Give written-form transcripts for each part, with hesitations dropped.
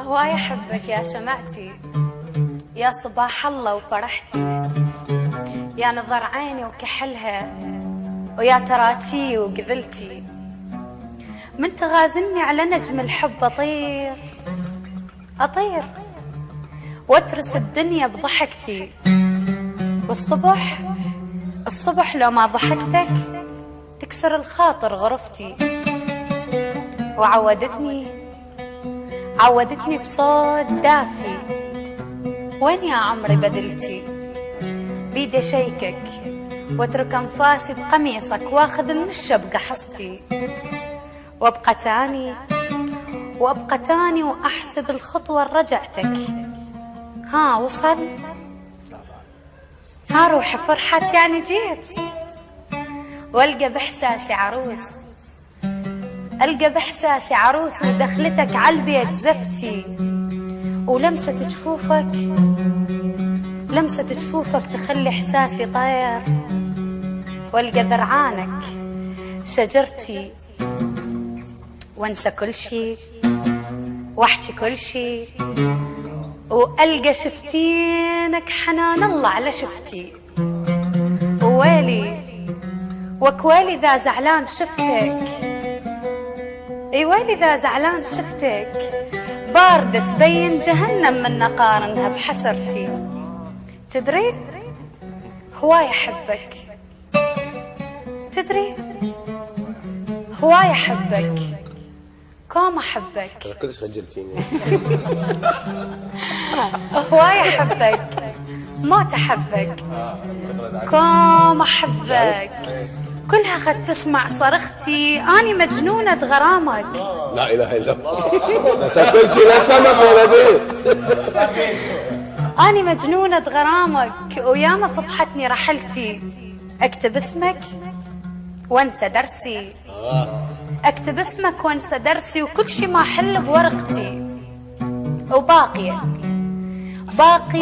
هواي أحبك يا شمعتي، يا صباح الله وفرحتي، يا نظر عيني وكحلها، ويا تراكي وقبلتي. من تغازلني على نجم الحب أطير أطير واترس الدنيا بضحكتي. والصبح لو ما ضحكتك تكسر الخاطر غرفتي. وعودتني بصوت دافي، وين يا عمري بدلتي؟ بيدي شيكك واترك انفاسي بقميصك، واخذ من الشبقة حصتي. وابقى تاني واحسب الخطوة رجعتك. ها وصل؟ ها روحي فرحت يعني جيت. والقى باحساسي عروس ودخلتك عالبيت زفتي. ولمسة جفوفك تخلي احساسي طير. والقى ذرعانك شجرتي، وانسى كل شي واحكي كل شي. والقى شفتينك حنان الله على شفتي. وكويلي ذا زعلان شفتك، اي ويلي ذا زعلان شفتك. باردة تبين جهنم من نقارنها بحسرتي. تدري هواي احبك، تدري هواي احبك، كوم احبك. انا كلش خجلتيني. هواي احبك، موت احبك، كوم احبك. كلها خد تسمع صرختي، اني مجنونة غرامك. لا اله الا الله. ما تاكلش لا سمك ولا بيض. اني مجنونة غرامك، وياما فضحتني رحلتي. اكتب اسمك وانسى درسي، اكتب اسمك وانسى درسي، وكل شي ما حل بورقتي. وباقية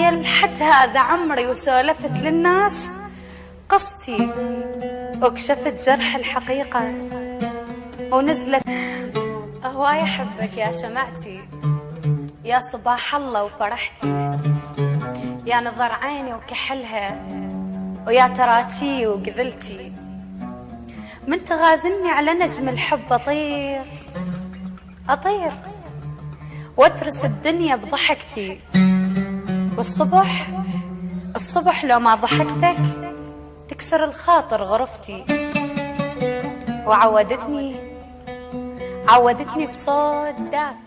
لحد هذا عمري، وسولفت للناس قصتي. وكشفت جرح الحقيقة ونزلت. هواي أحبك يا شمعتي، يا صباح الله وفرحتي، يا نظر عيني وكحلها، ويا تراكي وقبلتي. من تغازلني على نجم الحب أطير واترس الدنيا بضحكتي. والصبح لو ما ضحكتك تكسر الخاطر غرفتي. وعودتني بصوت دافي.